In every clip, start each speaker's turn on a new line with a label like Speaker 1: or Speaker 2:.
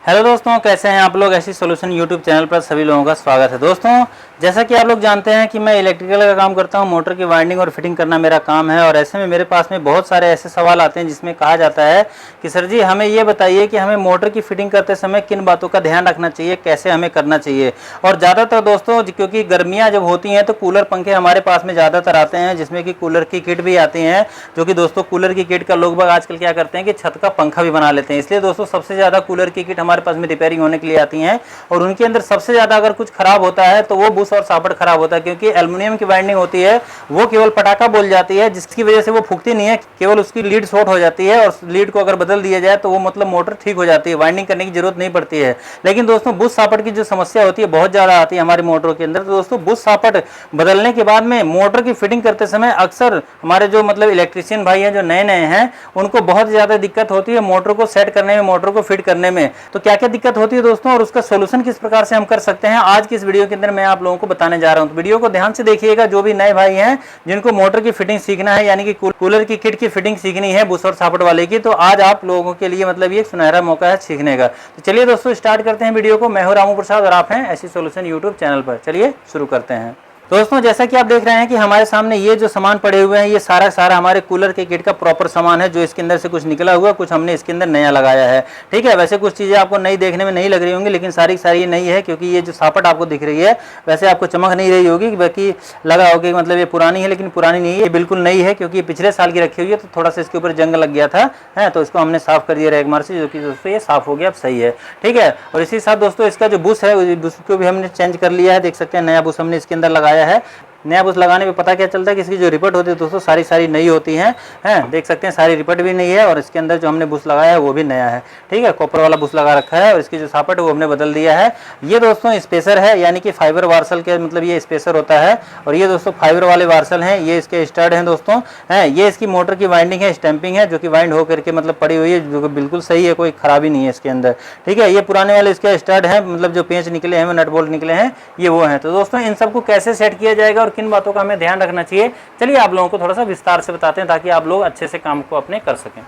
Speaker 1: Hello दोस्तों, कैसे हैं आप लोग। ऐसी सॉल्यूशन यूट्यूब चैनल पर सभी लोगों का स्वागत है। दोस्तों, जैसा कि आप लोग जानते हैं कि मैं इलेक्ट्रिकल का काम करता हूं, मोटर की वाइंडिंग और फिटिंग करना मेरा काम है। और ऐसे में मेरे पास में बहुत सारे ऐसे सवाल आते हैं जिसमें कहा जाता है कि सर जी हमें ये बताइए कि हमें मोटर की फिटिंग करते समय किन बातों का ध्यान रखना चाहिए, कैसे हमें करना चाहिए। और ज़्यादातर दोस्तों क्योंकि गर्मियाँ जब होती हैं तो कूलर पंखे हमारे पास में ज़्यादातर आते हैं, जिसमें कि कूलर की किट भी आती हैं। जो कि दोस्तों कूलर की किट का लोग बाग आजकल क्या करते हैं कि छत का पंखा भी बना लेते हैं। इसलिए दोस्तों सबसे ज़्यादा कूलर की किट हमारे पास में रिपेयरिंग के लिए आती हैं। और उनके अंदर सबसे ज्यादा अगर कुछ खराब होता है तो वो बुश और सापट खराब होता है, क्योंकि एल्युमिनियम की वाइंडिंग होती है वो केवल पटाखा बोल जाती है, जिसकी वजह से वो फूकती नहीं है, केवल उसकी लीड शॉर्ट हो जाती है। और लीड को अगर बदल दिया जाए तो वो मतलब मोटर ठीक हो जाती है, वाइंडिंग करने की जरूरत नहीं पड़ती है। लेकिन दोस्तों बुश सापट की जो समस्या होती है बहुत ज्यादा आती है हमारी मोटरों के अंदर। तो दोस्तों बुश सापट बदलने के बाद में मोटर की फिटिंग करते समय अक्सर हमारे जो मतलब इलेक्ट्रीशियन भाई हैं जो नए नए हैं उनको बहुत ज्यादा दिक्कत होती है मोटर को सेट करने में, मोटर को फिट करने में। तो क्या क्या दिक्कत होती है दोस्तों और उसका सोल्यूशन किस प्रकार से हम कर सकते हैं, आज की इस वीडियो के अंदर मैं आप लोगों को बताने जा रहा हूं। तो वीडियो को ध्यान से देखिएगा। जो भी नए भाई हैं जिनको मोटर की फिटिंग सीखना है, यानी कि कूलर की किट की फिटिंग सीखनी है बुश और सापट वाले की, तो आज आप लोगों के लिए मतलब ये एक सुनहरा मौका है सीखने का। तो चलिए दोस्तों स्टार्ट करते हैं वीडियो को। मैं हूं रामू प्रसाद और आप हैं ऐसी सॉल्यूशन यूट्यूब चैनल पर। चलिए शुरू करते हैं। दोस्तों जैसा कि आप देख रहे हैं कि हमारे सामने ये जो सामान पड़े हुए हैं ये सारा हमारे कूलर के किट का प्रॉपर सामान है, जो इसके अंदर से कुछ निकला हुआ, कुछ हमने इसके अंदर नया लगाया है। ठीक है, वैसे कुछ चीज़ें आपको नई देखने में नहीं लग रही होंगी, लेकिन सारी की सारी ये नई है, क्योंकि ये जो सापट आपको दिख रही है वैसे आपको चमक नहीं रही होगी, बाकी लगा होगी मतलब ये पुरानी है, लेकिन पुरानी नहीं है, ये बिल्कुल नई है, क्योंकि पिछले साल की रखी हुई है। तो थोड़ा सा इसके ऊपर जंग लग गया था तो इसको हमने साफ कर दिया रैगमार से, जो कि दोस्तों ये साफ हो गया, अब सही है। ठीक है, और इसी साथ दोस्तों इसका जो बुश है बुश को भी हमने चेंज कर लिया है। देख सकते हैं नया बुश हमने इसके अंदर लगाया है। नया बुश लगाने पे पता क्या चलता है कि इसकी जो रिपट होती है दोस्तों सारी नई होती हैं। देख सकते हैं सारी रिपट भी नई है और इसके अंदर जो हमने बुश लगाया है वो भी नया है। ठीक है, कॉपर वाला बुश लगा रखा है और इसकी जो सापट है वो हमने बदल दिया है। ये दोस्तों स्पेसर है, यानी कि फाइबर वार्सल के मतलब ये स्पेसर होता है। और ये दोस्तों फाइबर वाले वार्सल हैं, ये इसके स्टड हैं दोस्तों। ये इसकी मोटर की वाइंडिंग है, स्टैंपिंग है, जो कि वाइंड होकर के मतलब पड़ी हुई है, जो बिल्कुल सही है, कोई खराबी नहीं है इसके अंदर। ठीक है, ये पुराने वाले इसके स्टड है, मतलब जो पेंच निकले हैं नट बोल्ट निकले हैं ये वो हैं। तो दोस्तों इन सबको कैसे सेट किया जाएगा और किन बातों का हमें ध्यान रखना चाहिए, चलिए आप लोगों को थोड़ा सा विस्तार से बताते हैं ताकि आप लोग अच्छे से काम को अपने कर सकें।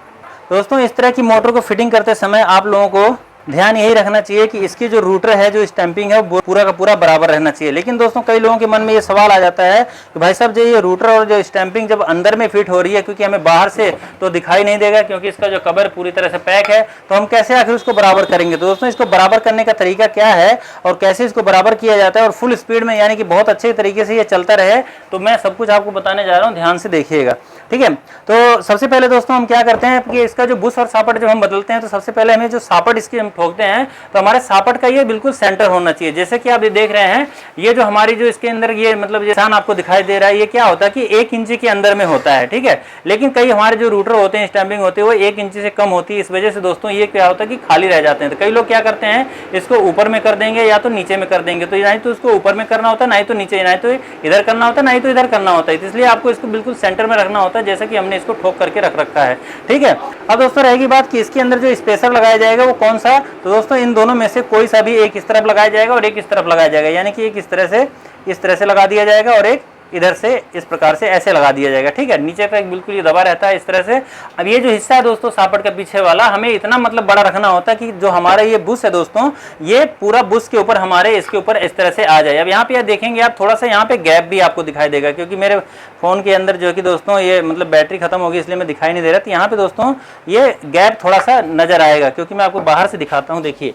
Speaker 1: दोस्तों इस तरह की मोटर को फिटिंग करते समय आप लोगों को ध्यान यही रखना चाहिए कि इसकी जो रूटर है, जो स्टैंपिंग है वो पूरा का पूरा बराबर रहना चाहिए। लेकिन दोस्तों कई लोगों के मन में ये सवाल आ जाता है कि भाई साहब जो ये रूटर और जो स्टैंपिंग जब अंदर में फिट हो रही है, क्योंकि हमें बाहर से तो दिखाई नहीं देगा क्योंकि इसका जो कवर पूरी तरह से पैक है, तो हम कैसे आखिर उसको बराबर करेंगे। तो दोस्तों इसको बराबर करने का तरीका क्या है और कैसे इसको बराबर किया जाता है और फुल स्पीड में यानी कि बहुत अच्छे तरीके से ये चलता रहे, तो मैं सब कुछ आपको बताने जा रहा हूँ, ध्यान से देखिएगा। ठीक है, तो सबसे पहले दोस्तों हम क्या करते हैं कि इसका जो बुश और सापट जब हम बदलते हैं तो सबसे पहले हमें जो सापट इसकी हम ठोकते हैं तो हमारे सापट का ये बिल्कुल सेंटर होना चाहिए। जैसे कि आप ये देख रहे हैं, ये जो हमारी जो इसके अंदर ये मतलब निशान आपको दिखाई दे रहा है, ये क्या होता है कि 1 इंची के अंदर में होता है। ठीक है, लेकिन कई हमारे जो रूटर होते हैं, स्टैंपिंग होती है, वो 1 इंची से कम होती है। इस वजह से दोस्तों ये क्या होता है कि खाली रह जाते हैं। तो कई लोग क्या करते हैं, इसको ऊपर में कर देंगे या तो नीचे में कर देंगे। तो नहीं तो इसको ऊपर में करना होता है, नहीं तो नीचे, नहीं तो इधर करना होता है, नहीं तो इधर करना होता है। इसलिए आपको इसको बिल्कुल सेंटर में रखना होता है, जैसे कि हमने इसको ठोक करके रख रखा है। ठीक है, अब दोस्तों रहेगी बात कि इसके अंदर जो स्पेसर लगाया जाएगा वो कौन सा। तो दोस्तों इन दोनों में से कोई सा भी एक इस तरफ लगाया जाएगा और एक इस तरफ लगाया जाएगा, यानी कि एक इस तरह से लगा दिया जाएगा और एक इधर से इस प्रकार से ऐसे लगा दिया जाएगा। ठीक है, नीचे तक बिल्कुल ये दबा रहता है इस तरह से। अब ये जो हिस्सा है दोस्तों सापट का पीछे वाला, हमें इतना मतलब बड़ा रखना होता है कि जो हमारा ये बुश है दोस्तों, ये पूरा बुश के ऊपर हमारे इसके ऊपर इस तरह से आ जाए। अब यहाँ पे आप देखेंगे आप थोड़ा सा यहाँ पे गैप भी आपको दिखाई देगा, क्योंकि मेरे फोन के अंदर जो कि दोस्तों ये मतलब बैटरी खत्म होगी इसलिए मैं दिखाई नहीं दे रहा। तो यहाँ पे दोस्तों ये गैप थोड़ा सा नजर आएगा, क्योंकि मैं आपको बाहर से दिखाता हूँ। देखिए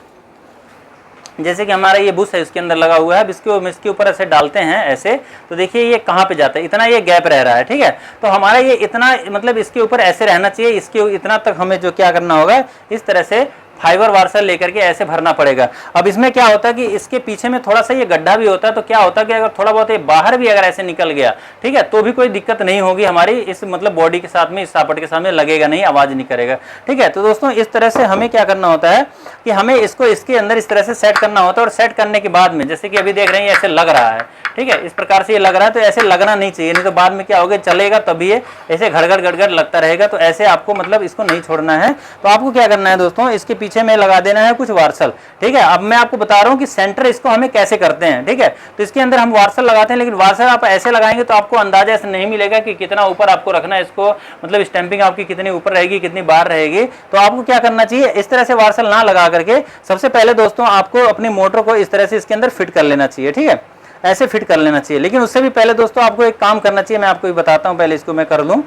Speaker 1: जैसे कि हमारा ये बुश है इसके अंदर लगा हुआ है, इसके ऊपर ऐसे डालते हैं ऐसे, तो देखिए ये कहाँ पे जाता है, इतना ये गैप रह रहा है। ठीक है, तो हमारा ये इतना मतलब इसके ऊपर ऐसे रहना चाहिए, इसके इतना तक हमें जो क्या करना होगा, इस तरह से फाइबर वार्सल लेकर के ऐसे भरना पड़ेगा। अब इसमें क्या होता है कि इसके पीछे में थोड़ा सा ये गड्ढा भी होता है, तो क्या होता है कि अगर थोड़ा बहुत ये बाहर भी अगर ऐसे निकल गया, ठीक है, तो भी कोई दिक्कत नहीं होगी हमारी इस मतलब बॉडी के साथ में, इस सापट के साथ में लगेगा नहीं, आवाज नहीं करेगा। ठीक है, तो दोस्तों इस तरह से हमें क्या करना होता है कि हमें इसको इसके अंदर इस तरह से सेट करना होता है। और सेट करने के बाद में जैसे कि अभी देख रहे हैं ऐसे लग रहा है, ठीक है, इस प्रकार से ये लग रहा है, तो ऐसे लगना नहीं चाहिए, नहीं तो बाद में क्या होगा, चलेगा तभी ऐसे घड़घड़ लगता रहेगा। तो ऐसे आपको मतलब इसको नहीं छोड़ना है। तो आपको क्या करना है दोस्तों, इसके पीछे में लगा देना है कुछ वार्सल। ठीक है, अब मैं आपको बता रहा हूँ कि सेंटर इसको हमें कैसे करते हैं। ठीक है, तो इसके अंदर हम वार्सल लगाते हैं, लेकिन वार्सल आप ऐसे लगाएंगे तो आपको अंदाजा ऐसे नहीं मिलेगा कि कितना ऊपर आपको रखना है इसको, मतलब स्टैंपिंग आपकी कितनी ऊपर रहेगी कितनी बाहर रहेगी। तो आपको क्या करना चाहिए, इस तरह से वार्सल ना लगा करके सबसे पहले दोस्तों आपको अपनी मोटर को इस तरह से इसके अंदर फिट कर लेना चाहिए। ठीक है, ऐसे फिट कर लेना चाहिए। लेकिन उससे भी पहले दोस्तों आपको एक काम करना चाहिए, मैं आपको बताता हूं, पहले इसको मैं कर लूं।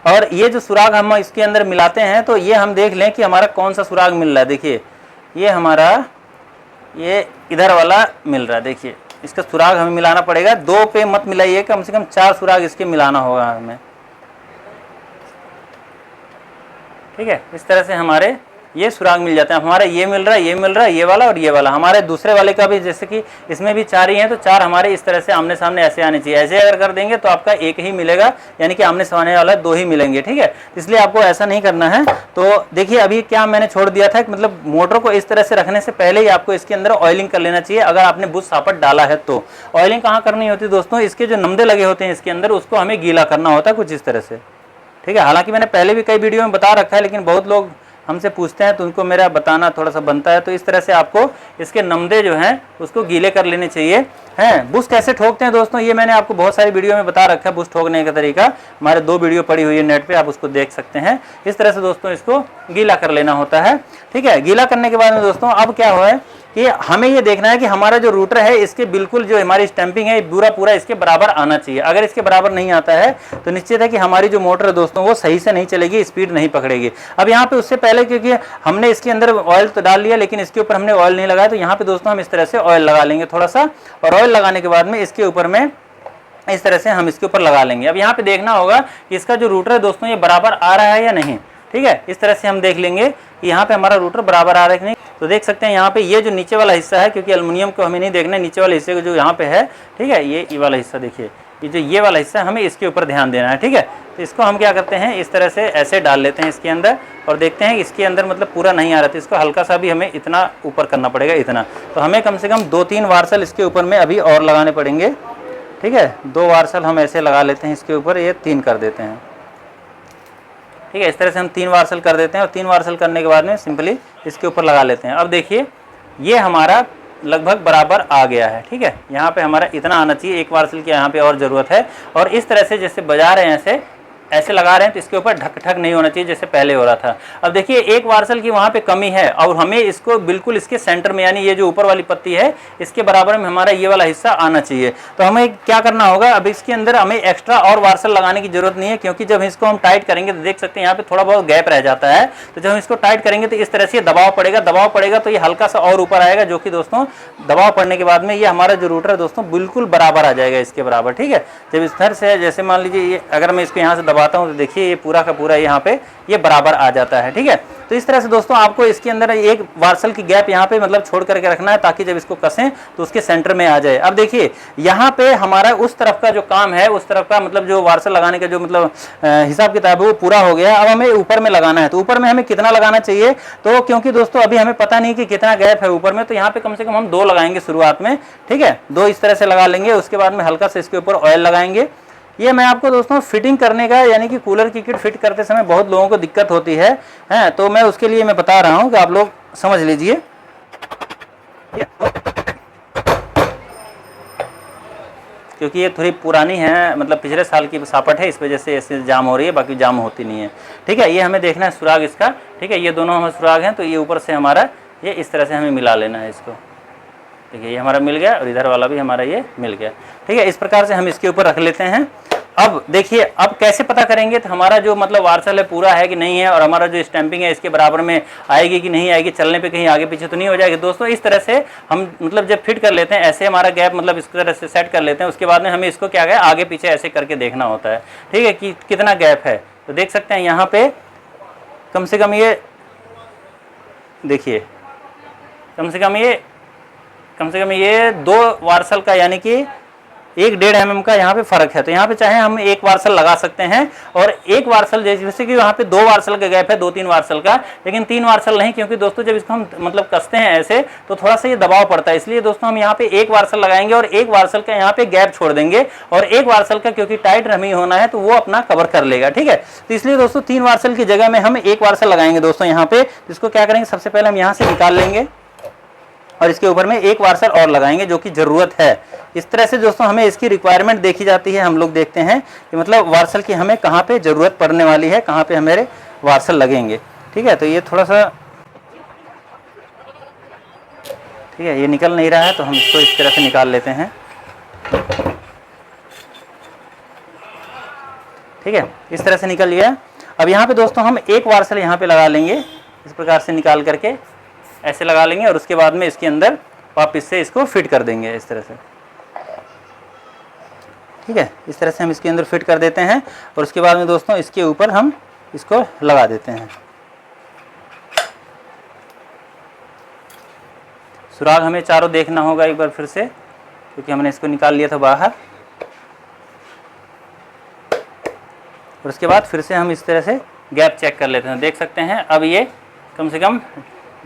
Speaker 1: और ये जो सुराग हम इसके अंदर मिलाते हैं तो ये हम देख लें कि हमारा कौन सा सुराग मिल रहा है। देखिए ये हमारा ये इधर वाला मिल रहा है। देखिए इसका सुराग हमें मिलाना पड़ेगा, 2 पे मत मिलाइए, कम से कम 4 सुराग इसके मिलाना होगा हमें। ठीक है, इस तरह से हमारे ये सुराग मिल जाते हैं। हमारा ये मिल रहा है, ये मिल रहा है, ये वाला और ये वाला। हमारे दूसरे वाले का भी जैसे कि इसमें भी 4 ही हैं, तो 4 हमारे इस तरह से आमने सामने ऐसे आने चाहिए। ऐसे अगर कर देंगे तो आपका एक ही मिलेगा, यानी कि आमने सामने वाला 2 ही मिलेंगे। ठीक है, इसलिए आपको ऐसा नहीं करना है। तो देखिए अभी क्या मैंने छोड़ दिया था, मतलब मोटर को इस तरह से रखने से पहले ही आपको इसके अंदर ऑयलिंग कर लेना चाहिए। अगर आपने बुश सापट डाला है तो ऑयलिंग कहाँ करनी होती है दोस्तों, इसके जो नमदे लगे होते हैं इसके अंदर, उसको हमें गीला करना होता है कुछ इस तरह से। ठीक है, हालांकि मैंने पहले भी कई वीडियो में बता रखा है, लेकिन बहुत लोग हमसे पूछते हैं तो उनको मेरा बताना थोड़ा सा बनता है। तो इस तरह से आपको इसके नमदे जो हैं उसको गीले कर लेने चाहिए। हैं बुश कैसे ठोकते हैं दोस्तों, ये मैंने आपको बहुत सारी वीडियो में बता रखा है, बुश ठोकने का तरीका। हमारे 2 वीडियो पड़ी हुई है नेट पे, आप उसको देख सकते हैं। इस तरह से दोस्तों इसको गीला कर लेना होता है। ठीक है, गीला करने के बाद में दोस्तों अब क्या हो है कि हमें ये देखना है कि हमारा जो रूटर है इसके बिल्कुल जो हमारी स्टैंपिंग है पूरा इसके बराबर आना चाहिए। अगर इसके बराबर नहीं आता है तो निश्चित है कि हमारी जो मोटर है दोस्तों वो सही से नहीं चलेगी, स्पीड नहीं पकड़ेगी। अब यहाँ पे उससे पहले क्योंकि हमने इसके अंदर ऑयल तो डाल लिया, लेकिन इसके ऊपर हमने ऑयल नहीं लगाया, तो यहाँ पे दोस्तों हम इस तरह से ऑयल लगा लेंगे थोड़ा सा, और ऑयल लगाने के बाद में इसके ऊपर में इस तरह से हम इसके ऊपर लगा लेंगे। अब यहाँ पे देखना होगा कि इसका जो रूटर है दोस्तों ये बराबर आ रहा है या नहीं। ठीक है, इस तरह से हम देख लेंगे कि यहाँ पे हमारा रूटर बराबर आ रहा है कि नहीं। तो देख सकते हैं यहाँ पे ये जो नीचे वाला हिस्सा है, क्योंकि एल्युमिनियम को हमें नहीं देखना है, नीचे वाले हिस्से को जो यहाँ पे है, ठीक है, ये वाला हिस्सा देखिए, ये जो ये वाला हिस्सा हमें इसके ऊपर ध्यान देना है। ठीक है, तो इसको हम क्या करते हैं इस तरह से ऐसे डाल लेते हैं इसके अंदर, और देखते हैं इसके अंदर मतलब पूरा नहीं आ रहा, तो इसको हल्का सा भी हमें इतना ऊपर करना पड़ेगा, इतना। तो हमें कम से कम 2-3 वार्सल इसके ऊपर में अभी और लगाने पड़ेंगे। ठीक है, 2 वार्सल हम ऐसे लगा लेते हैं इसके ऊपर, ये 3 कर देते हैं। ठीक है, इस तरह से हम 3 वार्सल कर देते हैं, और 3 वार्सल करने के बाद में सिंपली इसके ऊपर लगा लेते हैं। अब देखिए ये हमारा लगभग बराबर आ गया है। ठीक है, यहाँ पे हमारा इतना आना चाहिए, 1 वार्सल की यहाँ पे और ज़रूरत है। और इस तरह से जैसे बजा रहे हैं ऐसे लगा रहे हैं, तो इसके ऊपर ढक ढक नहीं होना चाहिए जैसे पहले हो रहा था। अब देखिए 1 वार्सल की वहाँ पे कमी है, और हमें इसको बिल्कुल इसके सेंटर में, यानी ये जो ऊपर वाली पत्ती है इसके बराबर में हमारा ये वाला हिस्सा आना चाहिए। तो हमें क्या करना होगा, अब इसके अंदर हमें एक्स्ट्रा और वार्सल लगाने की जरूरत नहीं है, क्योंकि जब इसको हम टाइट करेंगे तो देख सकते हैं यहाँ पे थोड़ा बहुत गैप रह जाता है। तो जब हम इसको टाइट करेंगे तो इस तरह से दबाव पड़ेगा तो ये हल्का सा और ऊपर आएगा, जो कि दोस्तों दबाव पड़ने के बाद में ये हमारा जो रूटर है दोस्तों बिल्कुल बराबर आ जाएगा इसके बराबर। ठीक है, जब इस तरह से जैसे मान लीजिए ये अगर मैं इसको यहाँ से दबाता हूँ तो देखिए ये पूरा का पूरा यहाँ पे ये बराबर आ जाता है। ठीक है, तो इस तरह से दोस्तों आपको इसके अंदर 1 वार्सल की गैप यहाँ पे मतलब छोड़ करके रखना है, ताकि जब इसको कसें तो उसके सेंटर में आ जाए। अब देखिए यहाँ पे हमारा उस तरफ का जो काम है, उस तरफ का मतलब जो वार्सल लगाने का जो मतलब हिसाब किताब है वो पूरा हो गया। अब हमें ऊपर में लगाना है, तो ऊपर में हमें कितना लगाना चाहिए, तो क्योंकि दोस्तों अभी हमें पता नहीं कि कितना गैप है ऊपर में, तो यहाँ पे कम से कम हम 2 लगाएंगे शुरुआत में। ठीक है, 2 इस तरह से लगा लेंगे, उसके बाद में हल्का से इसके ऊपर ऑयल लगाएंगे। ये मैं आपको दोस्तों फिटिंग करने का, यानी कि कूलर की किट फिट करते समय बहुत लोगों को दिक्कत होती है, तो मैं उसके लिए मैं बता रहा हूं कि आप लोग समझ लीजिए। क्योंकि ये थोड़ी पुरानी है, मतलब पिछले साल की सापट है, इस वजह से ऐसे जाम हो रही है, बाकी जाम होती नहीं है। ठीक है, ये हमें देखना है सुराग इसका। ठीक है, ये दोनों हमें सुराग हैं, तो ये ऊपर से हमारा ये इस तरह से हमें मिला लेना है इसको। देखिए ये हमारा मिल गया, और इधर वाला भी हमारा ये मिल गया। ठीक है, इस प्रकार से हम इसके ऊपर रख लेते हैं। अब देखिए अब कैसे पता करेंगे तो हमारा जो मतलब वार्सल है पूरा है कि नहीं है, और हमारा जो स्टैंपिंग है इसके बराबर में आएगी कि नहीं आएगी, चलने पे कहीं आगे पीछे तो नहीं हो जाएगी। दोस्तों इस तरह से हम मतलब जब फिट कर लेते हैं, ऐसे हमारा गैप मतलब इस तरह से सेट कर लेते हैं, उसके बाद में हमें इसको क्या है आगे पीछे ऐसे करके देखना होता है। ठीक है, कि कितना गैप है। तो देख सकते हैं यहाँ पे कम से कम ये देखिए कम से कम ये 2 वार्सल का, यानी कि 1-1.5 mm का यहाँ पे फर्क है। तो यहाँ पे चाहे हम एक वार्सल लगा सकते हैं, और एक वार्सल जैसे कि यहाँ पे 2 वार्सल का गैप है, 2-3 वार्सल का, लेकिन 3 वार्सल नहीं, क्योंकि दोस्तों जब इसको हम मतलब कसते हैं ऐसे तो थोड़ा सा ये दबाव पड़ता है। इसलिए दोस्तों हम यहाँ पे 1 वार्सल लगाएंगे और 1 वार्सल का यहाँ पे गैप छोड़ देंगे, और 1 वार्सल का क्योंकि टाइट रमी होना है तो वो अपना कवर कर लेगा, ठीक है। तो इसलिए दोस्तों 3 वार्सल की जगह में हम 1 वार्सल लगाएंगे दोस्तों यहाँ पे। इसको क्या करेंगे, सबसे पहले हम यहाँ से निकाल लेंगे और इसके ऊपर में 1 वार्सल और लगाएंगे जो कि जरूरत है। इस तरह से दोस्तों हमें इसकी रिक्वायरमेंट देखी जाती है, हम लोग देखते हैं कि मतलब वार्सल की हमें कहाँ पे जरूरत पड़ने वाली है, कहाँ पे हमारे वार्सल लगेंगे, ठीक है। तो ये थोड़ा सा, ठीक है, ये निकल नहीं रहा है तो हम इसको इस तरह से निकाल लेते हैं, ठीक है। इस तरह से निकल गया। अब यहाँ पे दोस्तों हम 1 वार्सल यहाँ पे लगा लेंगे, इस प्रकार से निकाल करके ऐसे लगा लेंगे, और उसके बाद में इसके अंदर वापस से इसको फिट कर देंगे इस तरह से, ठीक है। इस तरह से हम इसके अंदर फिट कर देते हैं, और उसके बाद में दोस्तों इसके ऊपर हम इसको लगा देते हैं। सुराग हमें चारों देखना होगा एक बार फिर से, क्योंकि हमने इसको निकाल लिया था बाहर। और उसके बाद फिर से हम इस तरह से गैप चेक कर लेते हैं। देख सकते हैं अब ये कम से कम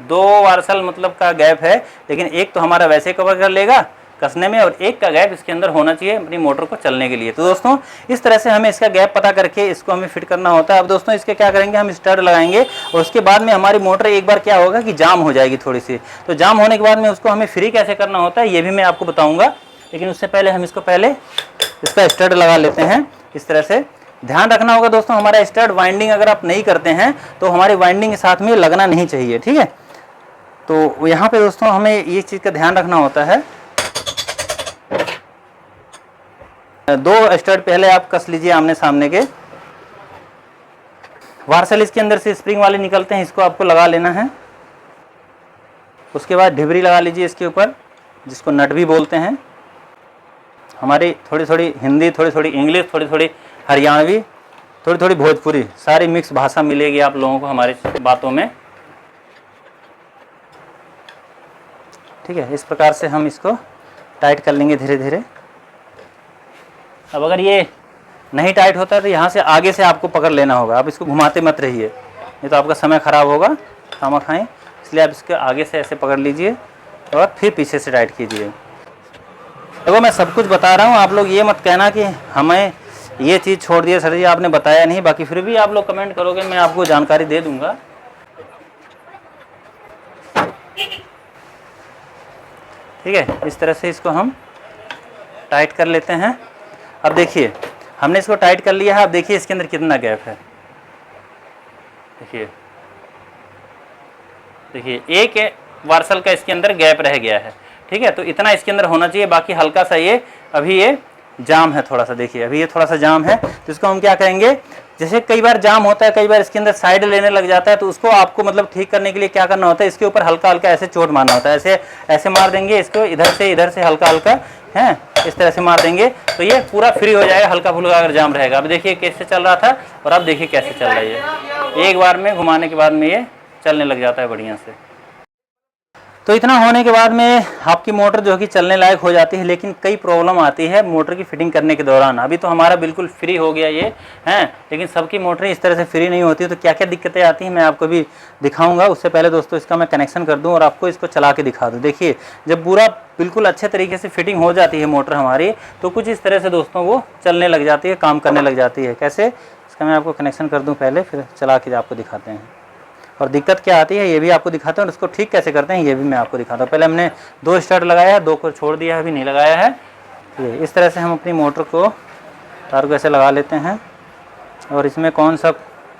Speaker 1: 2 वार्सल मतलब का गैप है, लेकिन एक तो हमारा वैसे कवर कर लेगा कसने में, और एक का गैप इसके अंदर होना चाहिए अपनी मोटर को चलने के लिए। तो दोस्तों इस तरह से हमें इसका गैप पता करके इसको हमें फिट करना होता है। अब दोस्तों इसके क्या करेंगे, हम स्टड लगाएंगे, और उसके बाद में हमारी मोटर एक बार क्या होगा कि जाम हो जाएगी थोड़ी सी। तो जाम होने के बाद में उसको हमें फ्री कैसे करना होता है ये भी मैं आपको बताऊँगा, लेकिन उससे पहले हम इसको पहले इसका स्टड लगा लेते हैं। इस तरह से ध्यान रखना होगा दोस्तों, हमारा स्टड वाइंडिंग अगर आप नहीं करते हैं तो हमारी वाइंडिंग के साथ में लगना नहीं चाहिए, ठीक है। तो यहाँ पे दोस्तों हमें ये चीज़ का ध्यान रखना होता है। 2 स्टड पहले आप कस लीजिए आमने सामने के। वार्सल इसके अंदर से स्प्रिंग वाले निकलते हैं, इसको आपको लगा लेना है। उसके बाद ढिबरी लगा लीजिए इसके ऊपर, जिसको नट भी बोलते हैं। हमारी थोड़ी थोड़ी हिंदी, थोड़ी थोड़ी इंग्लिश, थोड़ी थोड़ी हरियाणवी, थोड़ी थोड़ी भोजपुरी, सारी मिक्स भाषा मिलेगी आप लोगों को हमारी बातों में, ठीक है। इस प्रकार से हम इसको टाइट कर लेंगे धीरे धीरे। अब अगर ये नहीं टाइट होता है तो यहाँ से आगे से आपको पकड़ लेना होगा, आप इसको घुमाते मत रहिए, नहीं तो आपका समय ख़राब होगा खामा खाएँ। इसलिए आप इसके आगे से ऐसे पकड़ लीजिए और फिर पीछे से टाइट कीजिए। देखो मैं सब कुछ बता रहा हूँ, आप लोग ये मत कहना कि हमें ये चीज़ छोड़ दिया सर जी आपने बताया नहीं, बाकी फिर भी आप लोग कमेंट करोगे, मैं आपको जानकारी दे दूँगा। ठीक है, इस तरह से इसको हम टाइट कर लेते हैं। अब देखिए हमने इसको टाइट कर लिया है, अब देखिए इसके अंदर कितना गैप है। देखिए एक वार्सल का इसके अंदर गैप रह गया है, ठीक है। तो इतना इसके अंदर होना चाहिए, बाकी हल्का सा ये अभी ये जाम है थोड़ा सा, देखिए अभी ये थोड़ा सा जाम है। तो इसको हम क्या करेंगे, जैसे कई बार जाम होता है, कई बार इसके अंदर साइड लेने लग जाता है, तो उसको आपको मतलब ठीक करने के लिए क्या करना होता है, इसके ऊपर हल्का हल्का ऐसे चोट मारना होता है। ऐसे ऐसे मार देंगे इसको, इधर से हल्का हल्का है, इस तरह से मार देंगे तो ये पूरा फ्री हो जाएगा, हल्का फुल्का अगर जाम रहेगा। अब देखिए कैसे चल रहा था और अब देखिए कैसे चल रहा है ये। एक बार में घुमाने के बाद में ये चलने लग जाता है बढ़िया से। तो इतना होने के बाद में आपकी मोटर जो कि चलने लायक हो जाती है, लेकिन कई प्रॉब्लम आती है मोटर की फिटिंग करने के दौरान। अभी तो हमारा बिल्कुल फ्री हो गया ये हैं, लेकिन सबकी मोटरें इस तरह से फ्री नहीं होती, तो क्या क्या दिक्कतें आती हैं मैं आपको भी दिखाऊंगा। उससे पहले दोस्तों इसका मैं कनेक्शन कर दूं और आपको इसको चला के दिखा दूं। देखिए जब पूरा बिल्कुल अच्छे तरीके से फिटिंग हो जाती है मोटर हमारी, तो कुछ इस तरह से दोस्तों वो चलने लग जाती है, काम करने लग जाती है। कैसे, इसका मैं आपको कनेक्शन कर दूँ पहले, फिर चला के आपको दिखाते हैं। और दिक्कत क्या आती है ये भी आपको दिखाता हूँ, और उसको ठीक कैसे करते हैं ये भी मैं आपको दिखाता हूँ। पहले हमने 2 स्टार्ट लगाया है, 2 को छोड़ दिया है, अभी नहीं लगाया है। ये इस तरह से हम अपनी मोटर को तार को ऐसे लगा लेते हैं, और इसमें कौन सा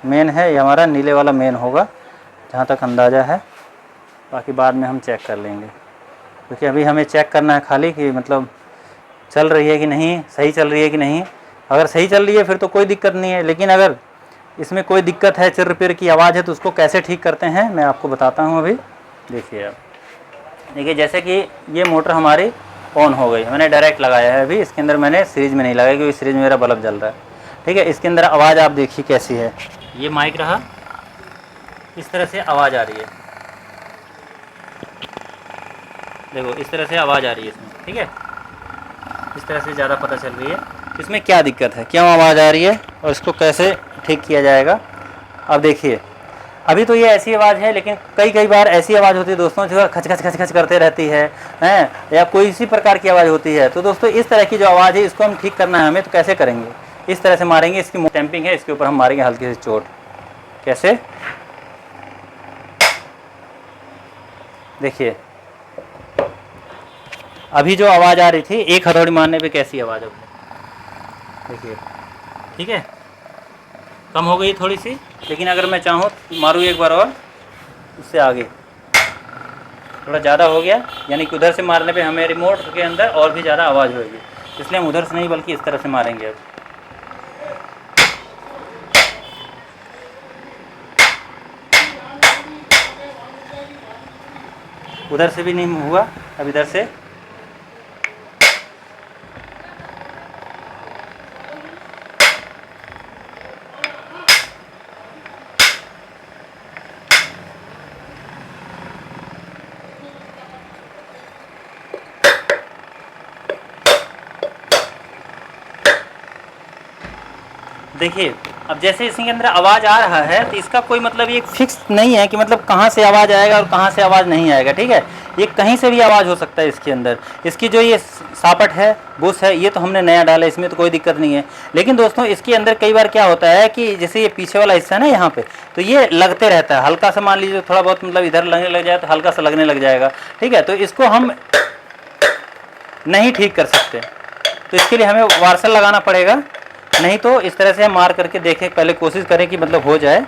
Speaker 1: मेन है, ये हमारा नीले वाला मेन होगा जहाँ तक अंदाज़ा है, बाकी बाद में हम चेक कर लेंगे। क्योंकि अभी हमें चेक करना है खाली कि मतलब चल रही है कि नहीं, सही चल रही है कि नहीं। अगर सही चल रही है फिर तो कोई दिक्कत नहीं है, लेकिन अगर इसमें कोई दिक्कत है, चिर रिपेयर की आवाज़ है, तो उसको कैसे ठीक करते हैं मैं आपको बताता हूँ अभी। देखिए आप देखिए, जैसे कि ये मोटर हमारी ऑन हो गई, मैंने डायरेक्ट लगाया है, अभी इसके अंदर मैंने सीरीज में नहीं लगाया क्योंकि सीरीज में मेरा बल्ब जल रहा है। ठीक है, इसके अंदर आवाज़ आप देखिए कैसी है, ये माइक रहा, इस तरह से आवाज़ आ रही है, देखो इस तरह से आवाज़ आ रही है इसमें। ठीक है, इस तरह से ज़्यादा पता चल रही है इसमें क्या दिक्कत है, क्यों आवाज़ आ रही है और इसको कैसे ठीक किया जाएगा। अब देखिए अभी तो ये ऐसी आवाज़ है, लेकिन कई बार ऐसी आवाज़ होती है दोस्तों जो खच खच खच खच करते रहती है या कोई इसी प्रकार की आवाज़ होती है। तो दोस्तों इस तरह की जो आवाज़ है इसको हम ठीक करना है हमें, तो कैसे करेंगे, इस तरह से मारेंगे। इसकी टैंपिंग है, इसके ऊपर हम मारेंगे हल्की सी चोट। कैसे, देखिए अभी जो आवाज़ आ रही थी एक हथौड़ी मारने पे कैसी आवाज़ होगी, देखिए ठीक है, कम हो गई थोड़ी सी, लेकिन अगर मैं चाहूँ मारूँ एक बार और उससे आगे थोड़ा ज़्यादा हो गया, यानी कि उधर से मारने पे हमें रिमोट के अंदर और भी ज़्यादा आवाज़ होगी, इसलिए हम उधर से नहीं बल्कि इस तरह से मारेंगे। अब उधर से भी नहीं हुआ, अब इधर से देखिए। अब जैसे इसके अंदर आवाज़ आ रहा है तो इसका कोई मतलब ये फिक्स नहीं है कि मतलब कहाँ से आवाज़ आएगा और कहाँ से आवाज़ नहीं आएगा, ठीक है। ये कहीं से भी आवाज़ हो सकता है इसके अंदर। इसकी जो ये सापट है, बुश है, ये तो हमने नया डाला, इसमें तो कोई दिक्कत नहीं है। लेकिन दोस्तों इसके अंदर कई बार क्या होता है कि जैसे ये पीछे वाला हिस्सा है ना यहाँ पे, तो ये लगते रहता है हल्का सा, मान लीजिए थोड़ा बहुत मतलब इधर लगने लग जाए तो हल्का सा लगने लग जाएगा, ठीक है। तो इसको हम नहीं ठीक कर सकते, तो इसके लिए हमें वार्सल लगाना पड़ेगा। नहीं तो इस तरह से हम मार करके देखें, पहले कोशिश करें कि मतलब हो जाए।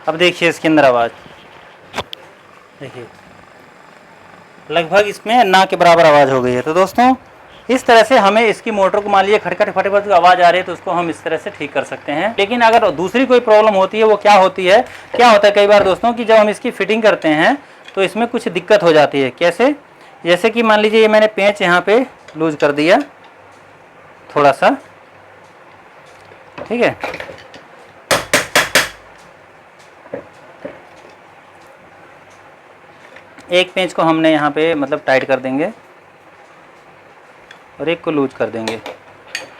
Speaker 1: अब देखिए इसके अंदर आवाज़, देखिए लगभग इसमें ना के बराबर आवाज़ हो गई है। तो दोस्तों इस तरह से हमें इसकी मोटर को, मान लीजिए खटखट फटेफट जो आवाज़ आ रही है तो उसको हम इस तरह से ठीक कर सकते हैं। लेकिन अगर दूसरी कोई प्रॉब्लम होती है, वो क्या होती है, क्या होता है कई बार दोस्तों कि जब हम इसकी फिटिंग करते हैं तो इसमें कुछ दिक्कत हो जाती है। कैसे, जैसे कि मान लीजिए ये मैंने पेंच यहाँ पे लूज कर दिया थोड़ा सा, ठीक है। एक पेंच को हमने यहाँ पे मतलब टाइट कर देंगे और एक को लूज कर देंगे।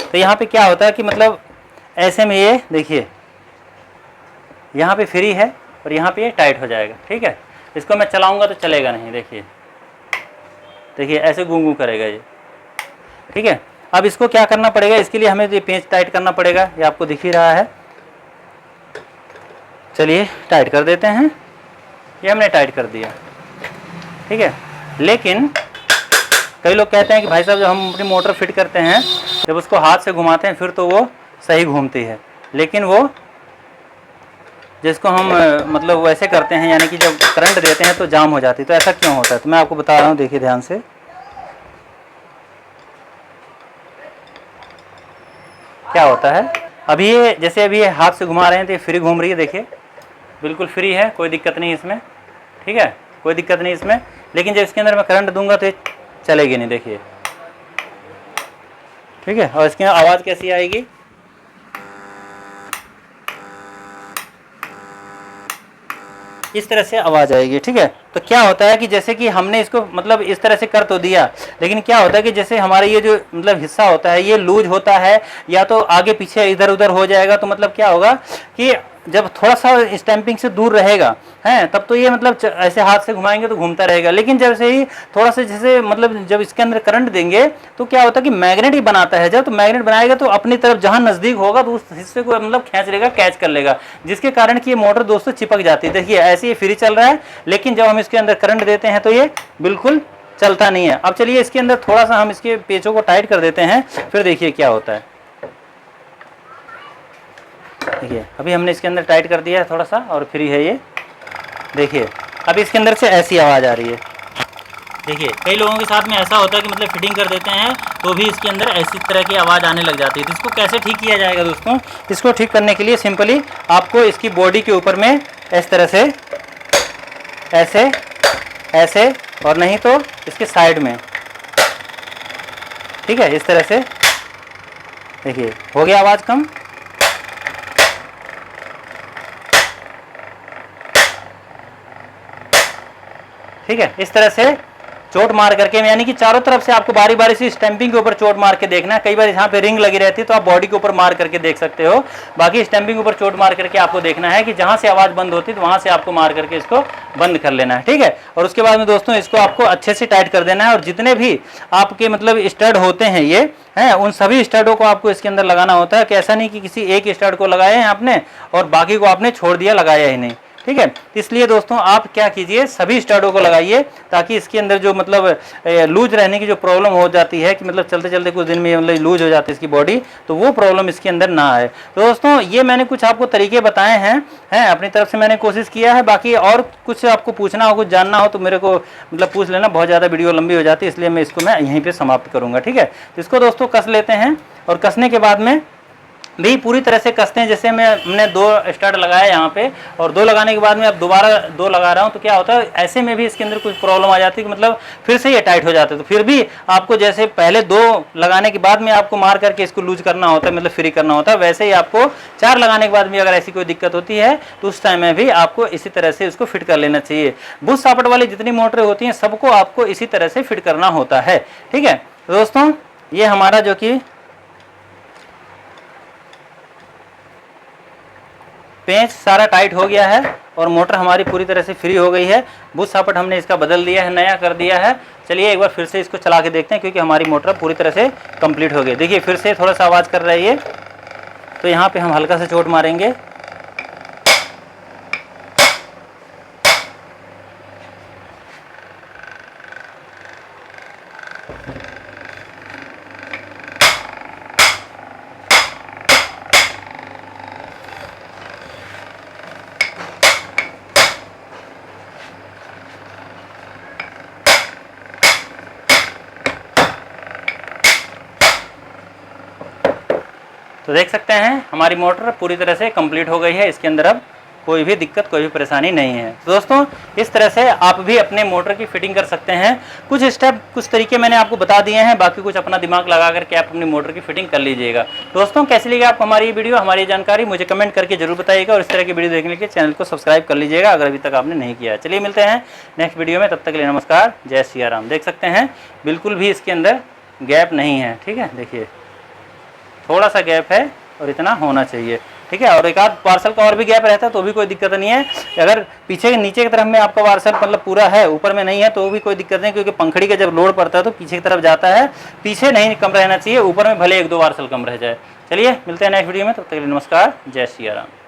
Speaker 1: तो यहाँ पे क्या होता है कि मतलब ऐसे में ये देखिए यहाँ पे फ्री है और यहाँ पे ये टाइट हो जाएगा, ठीक है। इसको मैं चलाऊंगा तो चलेगा नहीं, देखिए देखिए ऐसे गूं गूं करेगा ये, ठीक है। अब इसको क्या करना पड़ेगा, इसके लिए हमें ये पेंच टाइट करना पड़ेगा, ये आपको दिख ही रहा है। चलिए टाइट कर देते हैं, ये हमने टाइट कर दिया, ठीक है। लेकिन कई लोग कहते हैं कि भाई साहब जब हम अपनी मोटर फिट करते हैं, जब उसको हाथ से घुमाते हैं फिर तो वो सही घूमती है, लेकिन वो जिसको हम मतलब वैसे करते हैं, यानी कि जब करंट देते हैं तो जाम हो जाती है। तो ऐसा क्यों होता है, तो मैं आपको बता रहा हूँ, देखिए ध्यान से। क्या होता है, अभी ये जैसे अभी ये हाथ से घुमा रहे हैं तो ये फ्री घूम रही है, देखिए बिल्कुल फ्री है, कोई दिक्कत नहीं इसमें, ठीक है, कोई दिक्कत नहीं इसमें। लेकिन जब इसके अंदर मैं करंट दूंगा तो ये चलेगी नहीं, देखिए, ठीक है। और इसकी आवाज़ कैसी आएगी, इस तरह से आवाज़ आएगी, ठीक है। तो क्या होता है कि जैसे कि हमने इसको मतलब इस तरह से कर तो दिया, लेकिन क्या होता है कि जैसे हमारा ये जो मतलब हिस्सा होता है ये लूज होता है या तो आगे पीछे इधर उधर हो जाएगा। तो मतलब क्या होगा कि जब थोड़ा सा स्टैंपिंग से दूर रहेगा है तब तो ये मतलब ऐसे हाथ से घुमाएंगे तो घूमता रहेगा। लेकिन जब से ही थोड़ा सा जैसे मतलब जब इसके अंदर करंट देंगे तो क्या होता है कि मैग्नेट ही बनाता है। जब तो मैग्नेट बनाएगा तो अपनी तरफ जहां नजदीक होगा तो उस हिस्से को मतलब खींच लेगा, कैच कर लेगा, जिसके कारण कि ये मोटर दोस्तों चिपक जाती है। देखिए ऐसे ही फ्री चल रहा है, लेकिन जब हम इसके अंदर करंट देते हैं तो ये बिल्कुल चलता नहीं है। अब चलिए इसके अंदर थोड़ा सा हम इसके पेचों को टाइट कर देते हैं, फिर देखिए क्या होता है। देखिए अभी हमने इसके अंदर टाइट कर दिया है थोड़ा सा और फ्री है ये, देखिए अब इसके अंदर से ऐसी आवाज़ आ रही है, देखिए कई लोगों के साथ में ऐसा होता है कि मतलब फिटिंग कर देते हैं तो भी इसके अंदर ऐसी तरह की आवाज़ आने लग जाती है। तो इसको कैसे ठीक किया जाएगा दोस्तों? इसको ठीक करने के लिए सिंपली आपको इसकी बॉडी के ऊपर में इस तरह से ऐसे ऐसे और नहीं तो इसके साइड में, ठीक है, इस तरह से। देखिए हो गया आवाज़ कम। ठीक है, इस तरह से चोट मार करके, यानी कि चारों तरफ से आपको बारी बारी से स्टैंपिंग के ऊपर चोट मार के देखना है। कई बार यहाँ पे रिंग लगी रहती है तो आप बॉडी के ऊपर मार करके देख सकते हो, बाकी स्टैंपिंग के ऊपर चोट मार करके आपको देखना है कि जहाँ से आवाज़ बंद होती है तो वहाँ से आपको मार करके इसको बंद कर लेना है। ठीक है, और उसके बाद में दोस्तों इसको आपको अच्छे से टाइट कर देना है और जितने भी आपके मतलब स्टड होते हैं ये हैं, उन सभी स्टडों को आपको इसके अंदर लगाना होता है कि ऐसा नहीं कि किसी एक स्टड को लगाए हैं आपने और बाकी को आपने छोड़ दिया, लगाया ही नहीं। ठीक है, इसलिए दोस्तों आप क्या कीजिए, सभी स्टडों को लगाइए ताकि इसके अंदर जो मतलब लूज रहने की जो प्रॉब्लम हो जाती है कि मतलब चलते चलते कुछ दिन में मतलब लूज हो जाती है इसकी बॉडी, तो वो प्रॉब्लम इसके अंदर ना आए। तो दोस्तों ये मैंने कुछ आपको तरीके बताए हैं अपनी तरफ से मैंने कोशिश किया है। बाकी और कुछ आपको पूछना हो, कुछ जानना हो तो मेरे को मतलब पूछ लेना, बहुत ज़्यादा वीडियो लंबी हो जाती है इसलिए मैं इसको यहीं पर समाप्त करूँगा। ठीक है, तो इसको दोस्तों कस लेते हैं और कसने के बाद में भी पूरी तरह से कसते हैं। जैसे हमने 2 स्टड लगाया यहाँ पे और 2 लगाने के बाद में अब दोबारा 2 लगा रहा हूँ तो क्या होता है, ऐसे में भी इसके अंदर कुछ प्रॉब्लम आ जाती है कि मतलब फिर से ये टाइट हो जाता है। तो फिर भी आपको जैसे पहले 2 लगाने के बाद में आपको मार करके इसको लूज करना होता है, मतलब फ्री करना होता है, वैसे ही आपको 4 लगाने के बाद भी अगर ऐसी कोई दिक्कत होती है तो उस टाइम में भी आपको इसी तरह से इसको फिट कर लेना चाहिए। बुश सॉकेट वाली जितनी मोटरें होती हैं सबको आपको इसी तरह से फिट करना होता है। ठीक है दोस्तों, ये हमारा जो कि पेंच सारा टाइट हो गया है और मोटर हमारी पूरी तरह से फ्री हो गई है। बुश सॉकेट हमने इसका बदल दिया है, नया कर दिया है। चलिए एक बार फिर से इसको चला के देखते हैं क्योंकि हमारी मोटर पूरी तरह से कंप्लीट हो गई। देखिए फिर से थोड़ा सा आवाज़ कर रही है तो यहाँ पे हम हल्का सा चोट मारेंगे। तो देख सकते हैं हमारी मोटर पूरी तरह से कंप्लीट हो गई है, इसके अंदर अब कोई भी दिक्कत कोई भी परेशानी नहीं है। तो दोस्तों इस तरह से आप भी अपने मोटर की फिटिंग कर सकते हैं। कुछ स्टेप कुछ तरीके मैंने आपको बता दिए हैं, बाकी कुछ अपना दिमाग लगा करके आप अपनी मोटर की फिटिंग कर लीजिएगा। दोस्तों कैसी लगी आपको हमारी ये वीडियो, हमारी जानकारी मुझे कमेंट करके जरूर बताइएगा और इस तरह की वीडियो देखने के लिए चैनल को सब्सक्राइब कर लीजिएगा अगर अभी तक आपने नहीं किया है। चलिए मिलते हैं नेक्स्ट वीडियो में, तब तक के लिए नमस्कार, जय सिया राम। देख सकते हैं बिल्कुल भी इसके अंदर गैप नहीं है। ठीक है, देखिए थोड़ा सा गैप है और इतना होना चाहिए। ठीक है, और एक आध पार्सल का और भी गैप रहता है तो भी कोई दिक्कत नहीं है। अगर पीछे नीचे की तरफ में आपका पार्सल मतलब पूरा है, ऊपर में नहीं है तो भी कोई दिक्कत नहीं, क्योंकि पंखड़ी का जब लोड पड़ता है तो पीछे की तरफ जाता है, पीछे नहीं कम रहना चाहिए, ऊपर में भले 1-2 पार्सल कम रह जाए। चलिए मिलते हैं नेक्स्ट वीडियो में, तब तक के लिए नमस्कार, जय सिया राम।